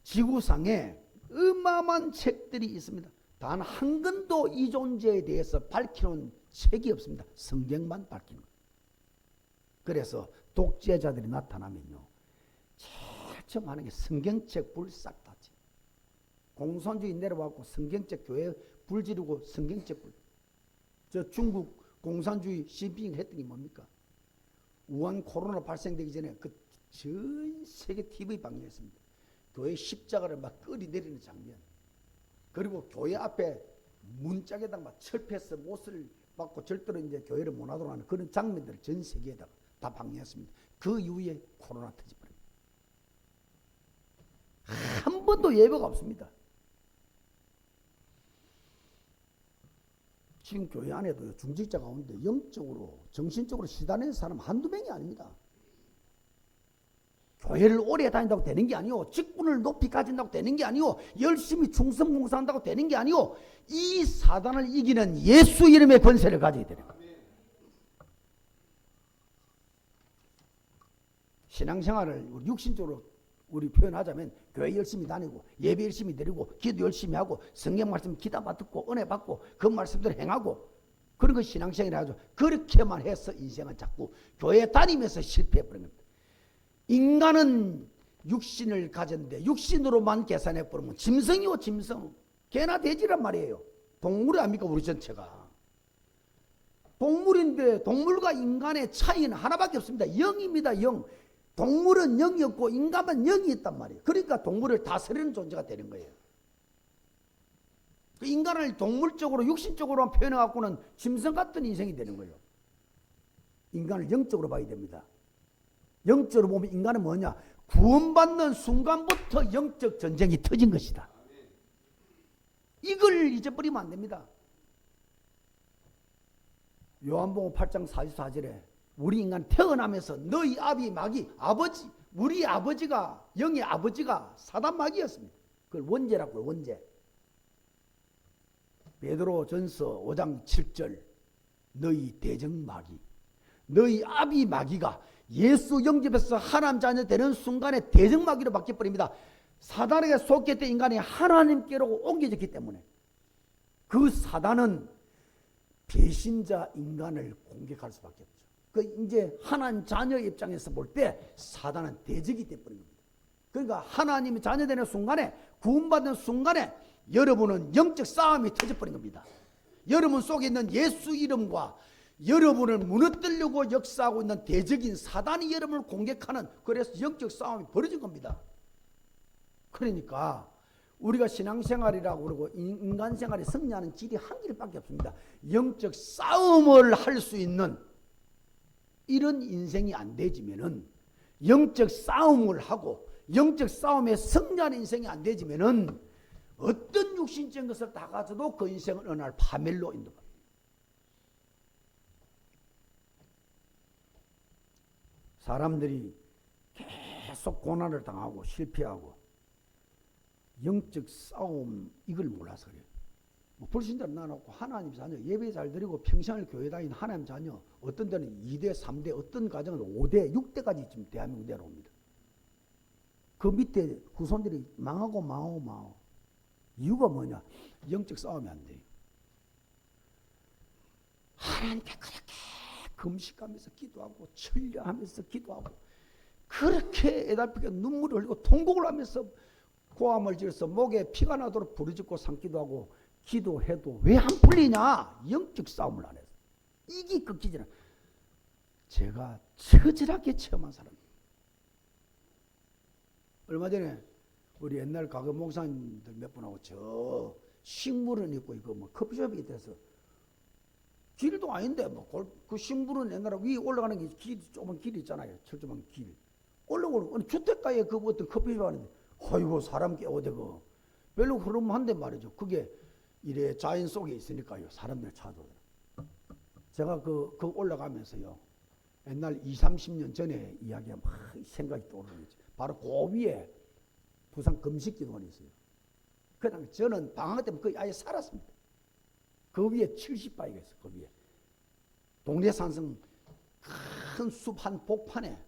지구상에 어마어마한 책들이 있습니다. 단 한 권도 이 존재에 대해서 밝히는 책이 없습니다. 성경만 밝히는 거예요. 그래서 독재자들이 나타나면요 제일 많은 게 성경책 불 싹 닫지. 공산주의 내려와갖고 성경책 교회 불 지르고 성경책 불. 저 중국 공산주의 시진핑이 했던 게 뭡니까? 우한 코로나 발생되기 전에 그 전 세계 TV 방영했습니다. 교회 십자가를 막 끌어내리는 장면. 그리고 교회 앞에 문짝에다가 막 철폐해서 못을 받고 절대로 이제 교회를 못 하도록 하는 그런 장면들을 전 세계에다가 다 방영했습니다. 그 이후에 코로나 터져버립니다. 한 번도 예배가 없습니다. 지금 교회 안에도 중직자 가운데 영적으로 정신적으로 시달리는 사람 한두 명이 아닙니다. 교회를 오래 다닌다고 되는 게 아니오. 직분을 높이 가진다고 되는 게 아니오. 열심히 충성 봉사한다고 되는 게 아니오. 이 사단을 이기는 예수 이름의 권세를 가져야 되는 거예요. 신앙생활을 육신적으로 우리 표현하자면 교회 열심히 다니고 예배 열심히 드리고 기도 열심히 하고 성경 말씀 기도 받고 은혜 받고 그 말씀대로 행하고 그런 거 신앙생활을 하죠. 그렇게만 해서 인생은 자꾸 교회 다니면서 실패해버린 겁니다. 인간은 육신을 가졌는데 육신으로만 계산해버리면 짐승이요 짐승. 개나 돼지란 말이에요. 동물이 아닙니까 우리 전체가. 동물인데 동물과 인간의 차이는 하나밖에 없습니다. 영입니다. 영. 동물은 영이 없고 인간은 영이 있단 말이에요. 그러니까 동물을 다스리는 존재가 되는 거예요. 그 인간을 동물적으로 육신적으로만 표현해갖고는 짐승 같은 인생이 되는 거예요. 인간을 영적으로 봐야 됩니다. 영적으로 보면 인간은 뭐냐? 구원받는 순간부터 영적 전쟁이 터진 것이다. 이걸 잊어버리면 안 됩니다. 요한복음 8장 44절에 우리 인간 태어나면서 너희 아비 마귀 아버지 우리 아버지가 영의 아버지가 사단 마귀였습니다. 그걸 원죄라고 해요. 원죄. 베드로전서 5장 7절 너희 대적마귀 너희 아비 마귀가 예수 영접해서 하나님 자녀 되는 순간에 대적마귀로 바뀌어버립니다. 사단에게 속했던 인간이 하나님께로 옮겨졌기 때문에 그 사단은 배신자 인간을 공격할 수밖에 없죠. 그 이제 하나님 자녀 입장에서 볼 때 사단은 대적이 되어버린 겁니다. 그러니까 하나님이 자녀 되는 순간에 구원받는 순간에 여러분은 영적 싸움이 터져버린 겁니다. 여러분 속에 있는 예수 이름과 여러분을 무너뜨리려고 역사하고 있는 대적인 사단이 여러분을 공격하는 그래서 영적 싸움이 벌어진 겁니다. 그러니까 우리가 신앙생활이라고 그러고 인간생활에 승리하는 길이 한 길밖에 없습니다. 영적 싸움을 할 수 있는 이런 인생이 안 되지면은 영적 싸움을 하고 영적 싸움에 승리하는 인생이 안 되지면은 어떤 육신적인 것을 다 가져도 그 인생은 어느 날 파멸로 인도합니다. 사람들이 계속 고난을 당하고 실패하고 영적 싸움 이걸 몰라서 그래요. 뭐 불신자를 낳아놓고 하나님 자녀 예배 잘 드리고 평생을 교회 다니는 하나님 자녀 어떤 데는 2대 3대 어떤 가정은 5대 6대까지 지금 대한민국 내려옵니다. 그 밑에 후손들이 망하고 이유가 뭐냐? 영적 싸움이 안 돼요. 하나님께 그렇게 금식하면서 기도하고 천려하면서 기도하고 그렇게 애달프게 눈물을 흘리고 통곡을 하면서 고함을 지어서 목에 피가 나도록 부르짖고 삼기도 하고 기도해도 왜 안 풀리냐? 영적 싸움을 안 해서 이게 끊기지는 제가 처절하게 체험한 사람입니다. 얼마 전에 우리 옛날 과거 목사님들 몇 분하고 저 식물은 있고 이거 뭐 커피숍이 돼서 길도 아닌데 뭐 그 식물은 옛날에 위에 올라가는 게 길, 좁은 길 있잖아요. 철조망 길 올라오는 주택가에 그 어떤 커피숍 하는데 어이구 사람 깨워대고 별로 흐름한데 말이죠. 그게 이래 자연 속에 있으니까요. 사람들 찾아오더라고요. 제가 그 올라가면서요. 옛날 20, 30년 전에 이야기가 막 생각이 떠오르는 거죠. 바로 그 위에 부산 금식기도원이 있어요. 그냥 저는 방학 때문에 거기 아예 살았습니다. 그 위에 70바위가 있어요. 그 위에. 동네 산성 큰 숲 한 복판에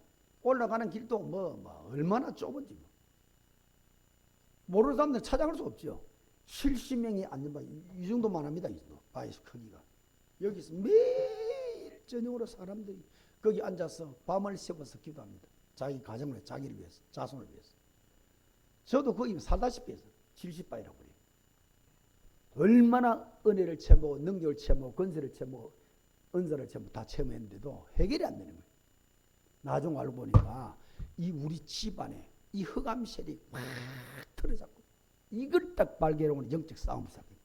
올라가는 길도 뭐 얼마나 좁은지 뭐. 모르는 사람들 찾아갈 수 없죠. 70명이 앉은 바위 이 정도만 합니다. 이 정도 바위 크기가. 여기서 매일 저녁으로 사람들이 거기 앉아서 밤을 새워서 기도합니다. 자기 가정을 자기를 위해서 자손을 위해서. 저도 거기 살다시피 해서 70바위라고 그래요. 얼마나 은혜를 체험하고 능력을 체험하고 건설을 체험하고 은사를 체험하고 다 체험했는데도 해결이 안 되는 거예요. 나중 알고 보니까 이 우리 집안에 이 흑암셀이 막 틀어잡고 이걸 딱 발견하고는 영적 싸움이 시작해요.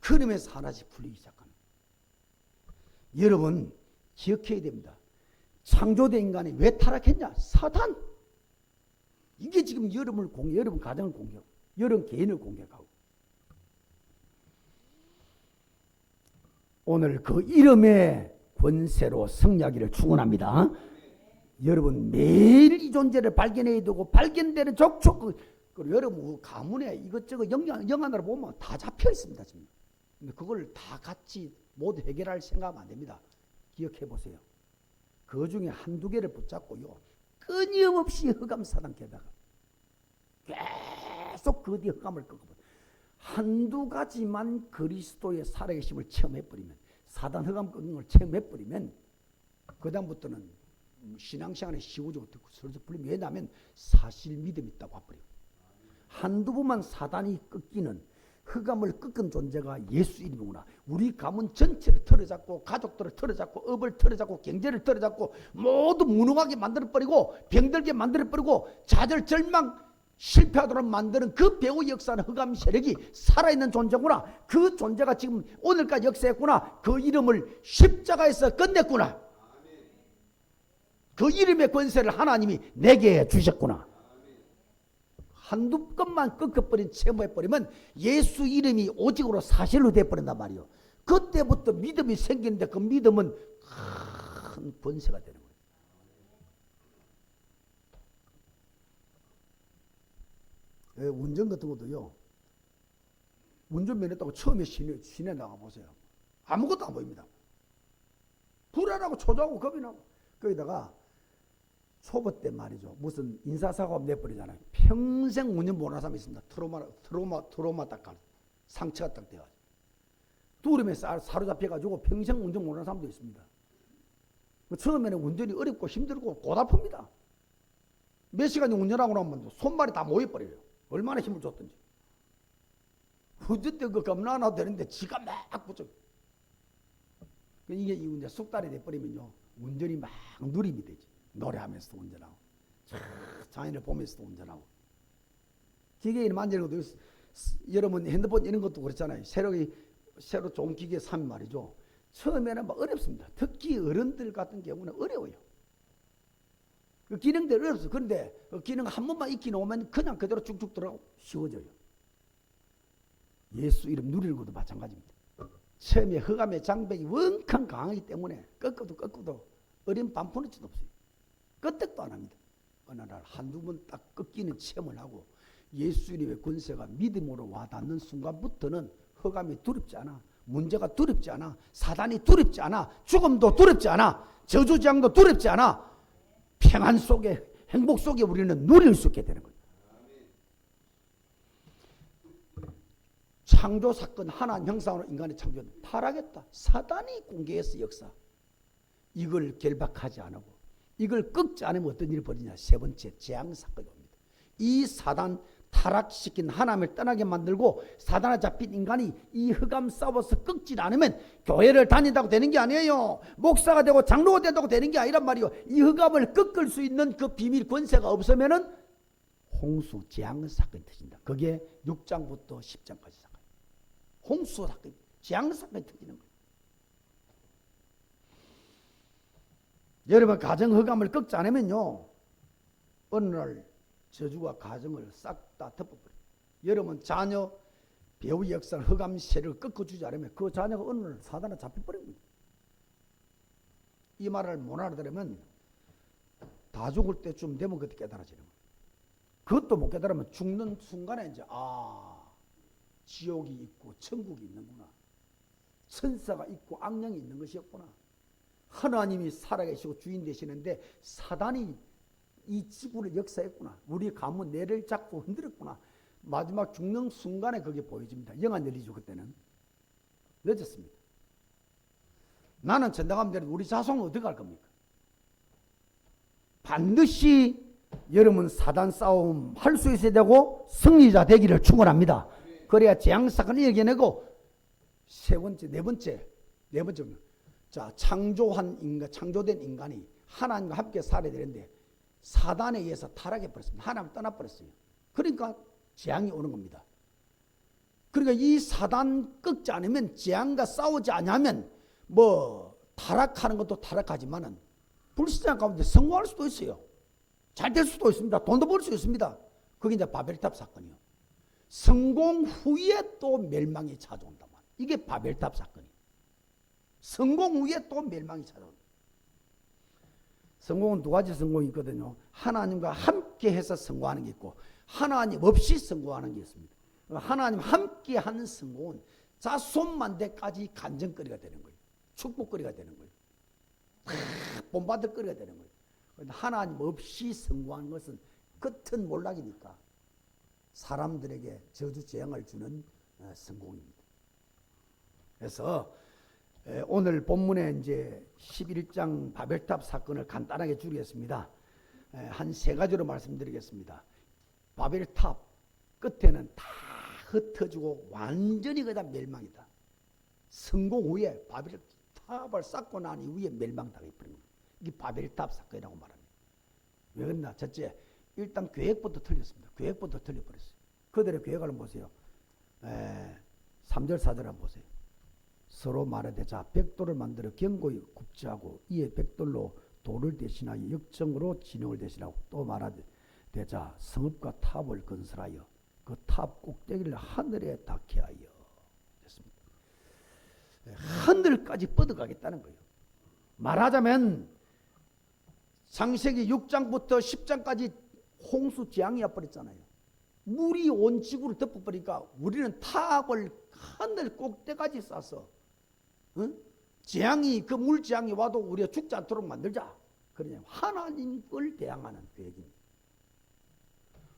그러면서 하나씩 풀리기 시작합니다. 여러분 기억해야 됩니다. 창조된 인간이 왜 타락했냐? 사단. 이게 지금 여러분 가정을 공격하고 여러분 개인을 공격하고 오늘 그 이름의 권세로 승리하기를 축원합니다. 여러분 매일 이 존재를 발견해야 되고 발견되는 족족 그리고 여러분 가문에 이것저것 영안으로 보면 다 잡혀 있습니다. 지금. 근데 그걸 다 같이 모두 해결할 생각하면 안 됩니다. 기억해 보세요. 그 중에 한두 개를 붙잡고요. 끊임없이 흑암 사단께다가 계속 그 뒤에 흑암을 꺾어버려. 한두 가지만 그리스도의 살아계심을 체험해버리면 사단 흑암 꺾는 걸 체험해버리면 그 다음부터는 신앙생활에 쉬워지고 슬슬 풀리면 왜냐하면 사실 믿음이 있다고 와버려요. 한두 번만 사단이 꺾이는 흑암을 꺾은 존재가 예수 이름이구나. 우리 가문 전체를 틀어잡고 가족들을 틀어잡고 업을 틀어잡고 경제를 틀어잡고 모두 무능하게 만들어버리고 병들게 만들어버리고 좌절 절망 실패하도록 만드는 그 배후 역사는 흑암 세력이 살아있는 존재구나. 그 존재가 지금 오늘까지 역사했구나. 그 이름을 십자가에서 끝냈구나. 그 이름의 권세를 하나님이 내게 주셨구나. 한두 건만 꺾어버린 체험해버리면 예수 이름이 오직으로 사실로 돼버린단 말이에요. 그때부터 믿음이 생기는데 그 믿음은 큰 권세가 되는 거예요. 운전 같은 것도요. 운전면허 처음에 시내 나가보세요. 아무것도 안 보입니다. 불안하고 초조하고 겁이 나고. 거기다가 초보 때 말이죠. 무슨 인사사고가 내버리잖아요. 평생 운전 못하는 사람이 있습니다. 트로마 딱 상처가 딱 돼가지고. 두름에 사로잡혀가지고 평생 운전 못하는 사람도 있습니다. 처음에는 운전이 어렵고 힘들고 고달픕니다. 몇 시간 운전하고 나면 손발이 다 모여버려요. 얼마나 힘을 줬든지. 운전 때 그 겁나 안 와도 되는데 지가 막 붙여. 이게 이제 숙달이 돼버리면요. 운전이 막 누림이 되지. 노래하면서도 운전하고. 장인을 보면서도 운전하고. 기계를 만지는 것도 여러분 핸드폰 이런 것도 그렇잖아요. 새로 좋은 기계 사면 말이죠. 처음에는 막 어렵습니다. 특히 어른들 같은 경우는 어려워요. 그 기능들 어렵어요. 그런데 그 기능 한 번만 익히 놓으면 그냥 그대로 쭉쭉 들어가고 쉬워져요. 예수 이름 누리는 것도 마찬가지입니다. 처음에 흑암의 장벽이 원칸 강하기 때문에 꺾어도 어린 반푼어치도 없어요. 끄떡도 안 합니다. 어느 날 한두 번 딱 꺾이는 체험을 하고 예수 이름의 권세가 믿음으로 와닿는 순간부터는 흑암이 두렵지 않아. 문제가 두렵지 않아. 사단이 두렵지 않아. 죽음도 두렵지 않아. 저주장도 두렵지 않아. 평안 속에 행복 속에 우리는 누릴 수 있게 되는 거예요. 창조 사건 하나님 형상으로 인간의 창조는 타락했다. 사단이 공개해서 역사. 이걸 결박하지 않고 이걸 꺾지 않으면 어떤 일이 벌어지냐. 세 번째 재앙 사건이 옵니다. 이 사단 타락시킨 하나님을 떠나게 만들고 사단에 잡힌 인간이 이 흑암 싸워서 꺾지 않으면 교회를 다닌다고 되는 게 아니에요. 목사가 되고 장로가 된다고 되는 게 아니란 말이에요. 이 흑암을 꺾을 수 있는 그 비밀 권세가 없으면은 홍수 재앙 사건이 터진다. 그게 6장부터 10장까지 사건. 홍수 사건, 재앙 사건이 터지는 거예요. 여러분 가정 흑암을 꺾지 않으면요. 어느 날 저주가 가정을 싹 다 덮어버려요. 여러분 자녀 배우 역사를 흑암세를 꺾어주지 않으면 그 자녀가 어느 날 사단에 잡혀버립니다. 이 말을 못 알아들으면 다 죽을 때쯤 되면 그때 깨달아지는 거예요. 그것도 못 깨달으면 죽는 순간에 이제 지옥이 있고 천국이 있는구나. 천사가 있고 악령이 있는 것이었구나. 하나님이 살아계시고 주인 되시는데 사단이 이 지구를 역사했구나. 우리 가문 뇌를 잡고 흔들었구나. 마지막 죽는 순간에 그게 보여집니다. 영안 열리죠. 그때는. 늦었습니다. 나는 전당하면 되는데 우리 자손은 어떻게 할 겁니까? 반드시 여러분 사단 싸움 할 수 있어야 되고 승리자 되기를 축원합니다. 그래야 재앙사건을 이겨내고 네 번째 자 창조된 인간이 하나님과 함께 살아야 되는데 사단에 의해서 타락해 버렸습니다. 하나님 떠나버렸어요. 그러니까 재앙이 오는 겁니다. 그러니까 이 사단 꺾지 않으면 재앙과 싸우지 않으면 타락하는 것도 타락하지만은 불신앙 가운데 성공할 수도 있어요. 잘 될 수도 있습니다. 돈도 벌 수 있습니다. 그게 이제 바벨탑 사건이요. 성공 후에 또 멸망이 찾아온단 말이에요. 이게 바벨탑 사건이에요. 성공 후에 또 멸망이 찾아온다. 성공은 두 가지 성공이 있거든요. 하나님과 함께 해서 성공하는 게 있고 하나님 없이 성공하는 게 있습니다. 하나님 함께 하는 성공은 자손만대까지 간증거리가 되는 거예요. 축복거리가 되는 거예요. 본받을거리가 되는 거예요. 그런데 하나님 없이 성공하는 것은 끝은 몰락이니까 사람들에게 저주 재앙을 주는 성공입니다. 그래서 오늘 본문에 이제 11장 바벨탑 사건을 간단하게 줄이겠습니다. 한 세 가지로 말씀드리겠습니다. 바벨탑 끝에는 다 흩어지고 완전히 그다 멸망이다. 성공 후에 바벨탑을 쌓고 난 이후에 멸망당해 버린 겁니다. 이게 바벨탑 사건이라고 말합니다. 왜 그러나 첫째, 일단 계획부터 틀렸습니다. 계획부터 틀려버렸어요. 그들의 계획을 보세요. 3절 4절 한번 보세요. 서로 말하되 자 벽돌을 만들어 견고히 굽지하고 이에 벽돌로 돌을 대신하여 역정으로 진영을 대신하고 또 말하되 자 성읍과 탑을 건설하여 그 탑 꼭대기를 하늘에 닿게 하여 됐습니다. 하늘까지 뻗어가겠다는 거예요. 말하자면 창세기 6장부터 10장까지 홍수 재앙이 와버렸잖아요. 물이 온 지구를 덮어버리니까 우리는 탑을 하늘 꼭대까지 쌓아서 재앙이 그 물재앙이 와도 우리가 죽지 않도록 만들자. 그러냐 하나님을 대항하는 계획입니다.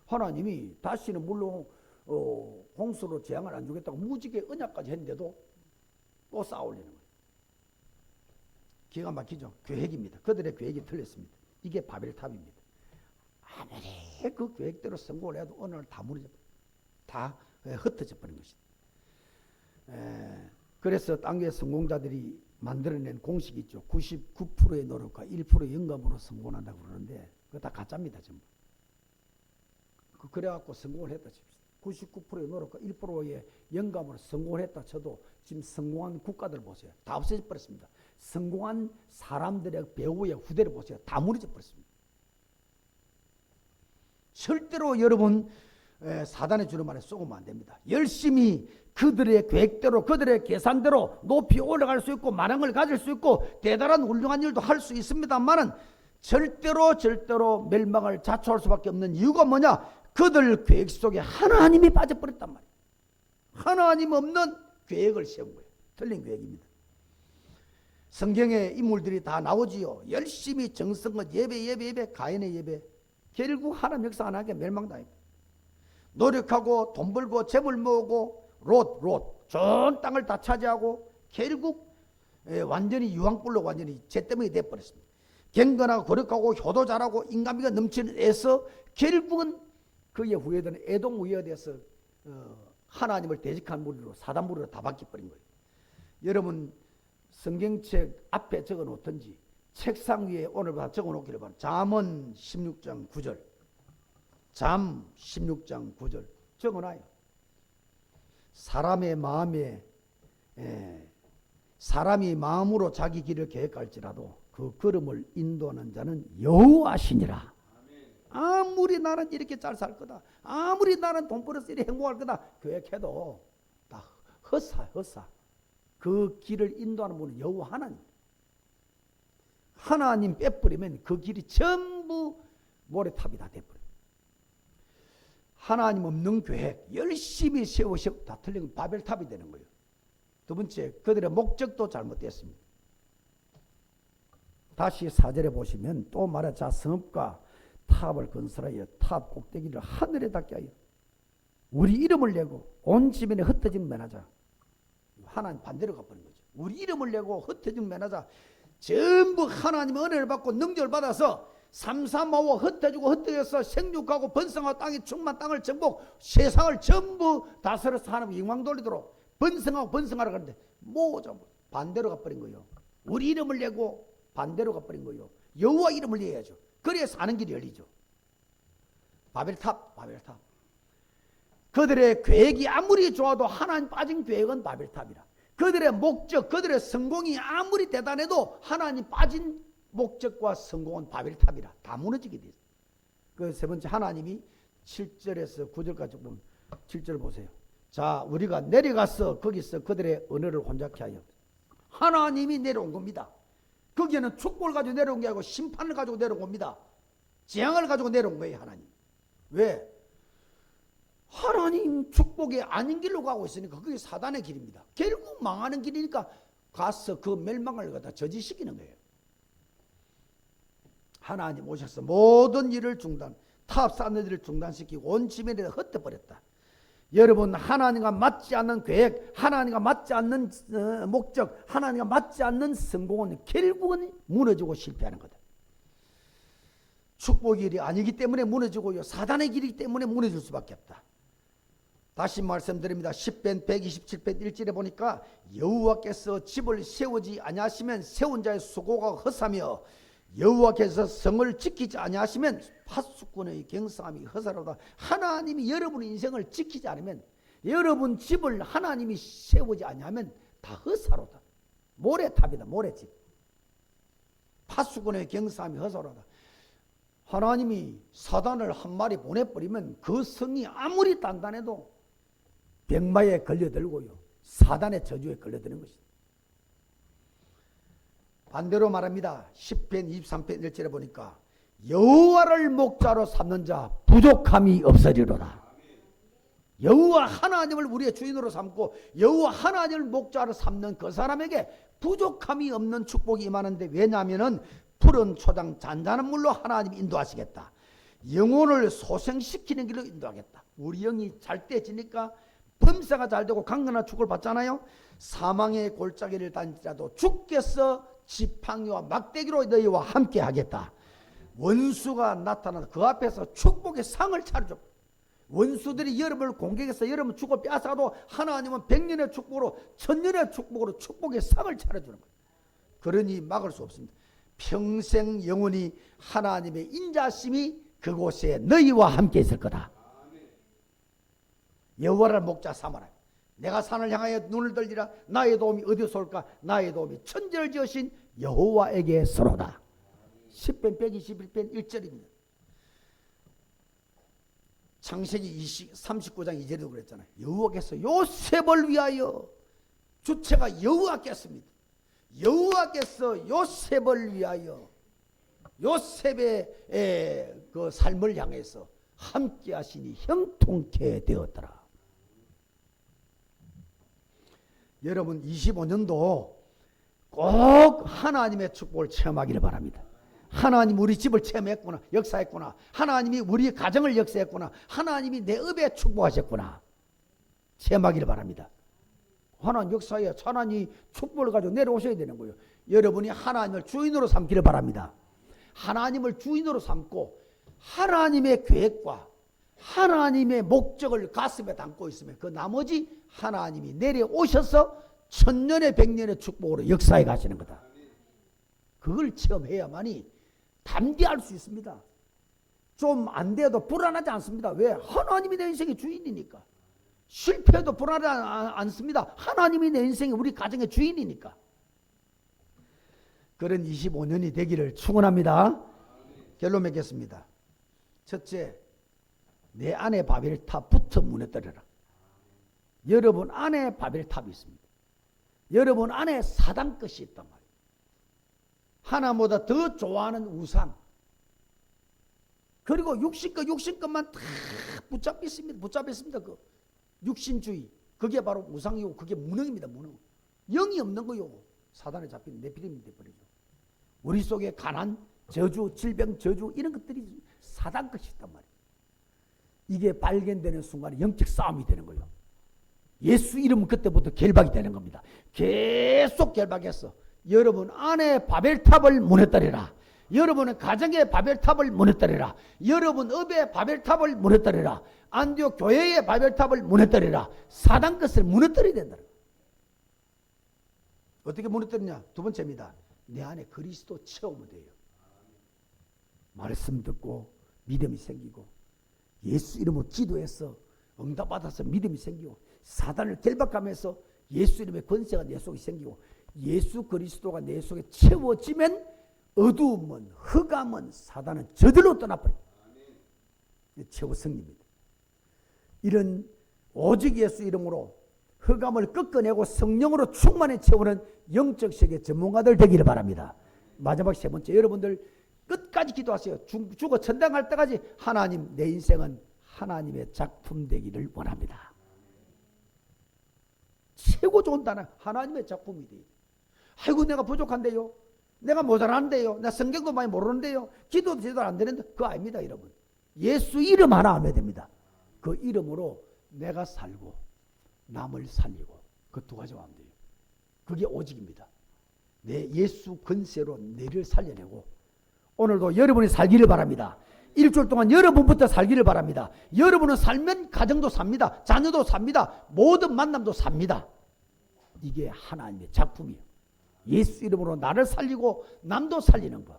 하나님이 다시는 물로 홍수로 재앙을 안 주겠다고 무지개 언약까지 했는데도 또 쌓아올리는 거예요. 기가 막히죠. 계획입니다. 그들의 계획이 틀렸습니다. 이게 바벨탑입니다. 아무리 그 계획대로 성공을 해도 어느 날 다 무너져, 다 흩어져 버린 것이다. 그래서 땅 위의 성공자들이 만들어낸 공식이 있죠. 99%의 노력과 1%의 영감으로 성공한다고 그러는데 그거 다 가짜입니다. 전부. 그래갖고 성공을 했다 칩시다. 99%의 노력과 1%의 영감으로 성공을 했다 쳐도 지금 성공한 국가들 보세요. 다 없어져 버렸습니다. 성공한 사람들의 배우의 후대를 보세요. 다 무너져 버렸습니다. 절대로 여러분 사단의 주는 말에 쏘면 안 됩니다. 열심히 그들의 계획대로 그들의 계산대로 높이 올라갈 수 있고 만왕을 가질 수 있고 대단한 훌륭한 일도 할 수 있습니다만은 절대로 멸망을 자초할 수밖에 없는 이유가 뭐냐? 그들 계획 속에 하나님이 빠져버렸단 말이에요. 하나님 없는 계획을 세운 거예요. 틀린 계획입니다. 성경에 인물들이 다 나오지요. 열심히 정성껏 예배 가인의 예배. 결국 하나님 역사 안 하게 멸망당합니다. 노력하고 돈 벌고 재물 모으고 롯 좋은 땅을 다 차지하고 결국 완전히 유황불로 완전히 잿더미가 돼버렸습니다. 경건하고 거룩하고 효도 잘하고 인간미가 넘치는 에서 결국은 그의 후예들은 에돔 후예가 돼서 하나님을 대적한 무리로 사단 무리로 다 바뀌어버린 거예요. 여러분 성경책 앞에 적어놓든지 책상 위에 오늘부터 적어놓기를 바랍니다. 잠언 16장 9절 잠 16장 9절 적어놔요. 사람의 마음에 사람이 마음으로 자기 길을 계획할지라도 그 걸음을 인도하는 자는 여호와시니라. 아무리 나는 이렇게 잘 살 거다, 아무리 나는 돈 벌어서 이렇게 행복할 거다 계획해도 다 헛사. 그 길을 인도하는 분은 여호와 하나님. 하나님 빼버리면 그 길이 전부 모래탑이 다 돼버려요. 하나님 없는 계획 열심히 세우셔 다 틀린 바벨탑이 되는 거예요. 두 번째, 그들의 목적도 잘못됐습니다. 다시 4절에 보시면 또 말해 자 성읍과 탑을 건설하여 탑 꼭대기를 하늘에 닿게 하여 우리 이름을 내고 온 지면에 흩어진 면하자. 하나님 반대로 가버린 거죠. 우리 이름을 내고 흩어진 면하자. 전부 하나님의 은혜를 받고 능력을 받아서 삼삼오오 흩어지고 흩어져서 생육하고 번성하고 땅이 충만 땅을 정복 세상을 전부 다스려서 하나님 영광 돌리도록 번성하러 가는데 모두 반대로 가버린 거예요. 우리 이름을 내고 반대로 가버린 거예요. 여호와 이름을 내야죠. 그래야 사는 길이 열리죠. 바벨탑. 그들의 계획이 아무리 좋아도 하나님 빠진 계획은 바벨탑이라. 그들의 목적, 그들의 성공이 아무리 대단해도 하나님 빠진 목적과 성공은 바벨탑이라. 다 무너지게 돼요. 그 세 번째 하나님이 7절에서 9절까지 보면 7절 보세요. 자, 우리가 내려가서 거기서 그들의 언어를 혼잡케 하여. 하나님이 내려온 겁니다. 거기에는 축복을 가지고 내려온 게 아니고 심판을 가지고 내려온 겁니다. 재앙을 가지고 내려온 거예요, 하나님. 왜? 하나님 축복이 아닌 길로 가고 있으니까 그게 사단의 길입니다. 결국 망하는 길이니까 가서 그 멸망을 갖다 저지시키는 거예요. 하나님 오셔서 모든 일을 탑 쌓는 일을 중단시키고 온 지면에 흩어버렸다. 여러분 하나님과 맞지 않는 계획, 하나님과 맞지 않는 목적, 하나님과 맞지 않는 성공은 결국은 무너지고 실패하는 거다. 축복의 길이 아니기 때문에 무너지고요. 사단의 길이기 때문에 무너질 수밖에 없다. 다시 말씀드립니다. 10편 127편 1절에 보니까 여호와께서 집을 세우지 아니하시면 세운 자의 수고가 헛사며 여호와께서 성을 지키지 아니하시면 파수꾼의 경성함이 헛사로다. 하나님이 여러분의 인생을 지키지 않으면, 여러분 집을 하나님이 세우지 아니하면 다 헛사로다. 모래탑이다. 모래집. 파수꾼의 경성함이 헛사로다. 하나님이 사단을 한 마리 보내버리면 그 성이 아무리 단단해도 병마에 걸려들고요, 사단의 저주에 걸려드는 것이다. 반대로 말합니다. 10편 23편 1절에 보니까 여호와를 목자로 삼는 자 부족함이 없으리로다. 여호와 하나님을 우리의 주인으로 삼고 여호와 하나님을 목자로 삼는 그 사람에게 부족함이 없는 축복이 임하는데, 왜냐하면 푸른 초장 잔잔한 물로 하나님이 인도하시겠다. 영혼을 소생시키는 길로 인도하겠다. 우리 영이 잘 떼지니까 범사가 잘 되고 강건한 축복을 받잖아요. 사망의 골짜기를 다닐지라도 주께서 지팡이와 막대기로 너희와 함께 하겠다. 원수가 나타나서 그 앞에서 축복의 상을 차려줘. 원수들이 여러분을 공격해서 여러분 축복을 빼앗아도 하나님은 100년의 축복으로 1000년의 축복으로 축복의 상을 차려주는 거예요. 그러니 막을 수 없습니다. 평생 영원히 하나님의 인자심이 그곳에 너희와 함께 있을 거다. 여호와를 목자 삼아라. 내가 산을 향하여 눈을 들리라. 나의 도움이 어디서 올까? 나의 도움이 천지를 지으신 여호와에게서로다. 10편 121편 1절입니다. 창세기 39장 2절에도 그랬잖아요. 여호와께서 요셉을 위하여, 주체가 여호와께서입니다. 여호와께서 요셉을 위하여 요셉의 그 삶을 향해서 함께 하시니 형통케 되었더라. 여러분 25년도 꼭 하나님의 축복을 체험하기를 바랍니다. 하나님 우리 집을 체험했구나, 역사했구나. 하나님이 우리 가정을 역사했구나. 하나님이 내 업에 축복하셨구나. 체험하기를 바랍니다. 하나님 역사에 하나님 축복을 가지고 내려오셔야 되는 거예요. 여러분이 하나님을 주인으로 삼기를 바랍니다. 하나님을 주인으로 삼고 하나님의 계획과 하나님의 목적을 가슴에 담고 있으면 그 나머지 하나님이 내려오셔서 1000년의 100년의 축복으로 역사해 가시는 거다. 그걸 체험해야만이 담대할 수 있습니다. 좀 안 돼도 불안하지 않습니다. 왜? 하나님이 내 인생의 주인이니까. 실패해도 불안하지 않습니다. 하나님이 내 인생의 우리 가정의 주인이니까. 그런 25년이 되기를 축원합니다. 결론 맺겠습니다. 첫째, 내 안에 바벨탑부터 무너뜨려라. 여러분 안에 바벨탑이 있습니다. 여러분 안에 사단 것이 있단 말이에요. 하나보다 더 좋아하는 우상, 그리고 육신것만 다 붙잡혀 있습니다. 그 육신주의, 그게 바로 우상이고 그게 무능입니다. 무능. 영이 없는 거요. 사단에 잡힌 네피림이 되어버리죠. 우리 속에 가난, 저주, 질병, 저주 이런 것들이 사단 것이 있단 말이에요. 이게 발견되는 순간에 영적 싸움이 되는 거예요. 예수 이름은 그때부터 결박이 되는 겁니다. 계속 결박해서 여러분 안에 바벨탑을 무너뜨리라. 여러분의 가정의 바벨탑을 무너뜨리라. 여러분 업의 바벨탑을 무너뜨리라. 안디옥 교회의 바벨탑을 무너뜨리라. 사단 것을 무너뜨려야 된다. 어떻게 무너뜨리냐? 두 번째입니다. 내 안에 그리스도 채우면 돼요. 말씀 듣고 믿음이 생기고 예수 이름으로 기도해서 응답받아서 믿음이 생기고 사단을 결박하면서 예수 이름의 권세가 내 속에 생기고 예수 그리스도가 내 속에 채워지면 어두움은, 흑암은, 사단은 저절로 떠나버립니다. 최고 승리입니다. 이런 오직 예수 이름으로 흑암을 꺾어내고 성령으로 충만히 채우는 영적 세계 전문가들 되기를 바랍니다. 마지막 세 번째, 여러분들 끝까지 기도하세요. 죽어 천당할 때까지 하나님, 내 인생은 하나님의 작품 되기를 원합니다. 최고 좋은 단어, 하나님의 작품이 돼요. 아이고 내가 부족한데요, 내가 모자란데요, 나 성경도 많이 모르는데요, 기도도 제대로 안 되는데, 그거 아닙니다. 여러분, 예수 이름 하나 하면 됩니다. 그 이름으로 내가 살고 남을 살리고, 그 두 가지만 하면 돼요. 그게 오직입니다. 내 예수 권세로 내를 살려내고, 오늘도 여러분이 살기를 바랍니다. 일주일 동안 여러분부터 살기를 바랍니다. 여러분은 살면 가정도 삽니다. 자녀도 삽니다. 모든 만남도 삽니다. 이게 하나님의 작품이에요. 예수 이름으로 나를 살리고 남도 살리는 거.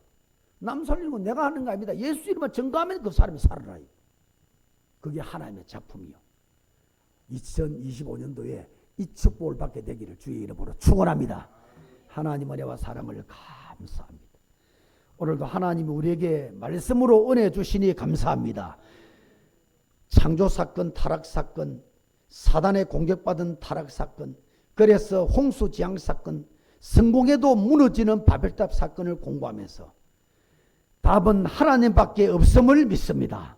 남 살리는 건 내가 하는 거 아닙니다. 예수 이름을 증거하면 그 사람이 살아라. 그게 하나님의 작품이요. 2025년도에 이 축복을 받게 되기를 주의 이름으로 축원합니다. 하나님 은혜와 사랑을 감사합니다. 오늘도 하나님이 우리에게 말씀으로 은혜 주시니 감사합니다. 창조사건, 타락사건, 사단에 공격받은 타락사건, 그래서 홍수지향사건, 성공해도 무너지는 바벨탑 사건을 공부하면서 답은 하나님밖에 없음을 믿습니다.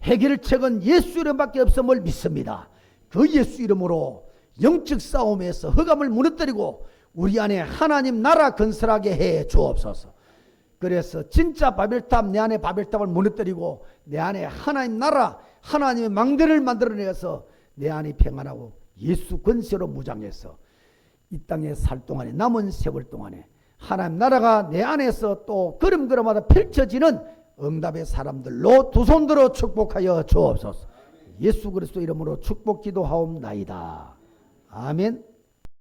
해결책은 예수 이름밖에 없음을 믿습니다. 그 예수 이름으로 영적 싸움에서 흑암을 무너뜨리고 우리 안에 하나님 나라 건설하게 해 주옵소서. 그래서 진짜 바벨탑, 내 안에 바벨탑을 무너뜨리고 내 안에 하나님 나라, 하나님의 망대를 만들어내서 내 안이 평안하고 예수 권세로 무장해서 이 땅에 살 동안에, 남은 세월 동안에 하나님 나라가 내 안에서 또 걸음걸음마다 펼쳐지는 응답의 사람들로 두 손 들어 축복하여 주옵소서. 예수 그리스도 이름으로 축복 기도하옵나이다. 아멘.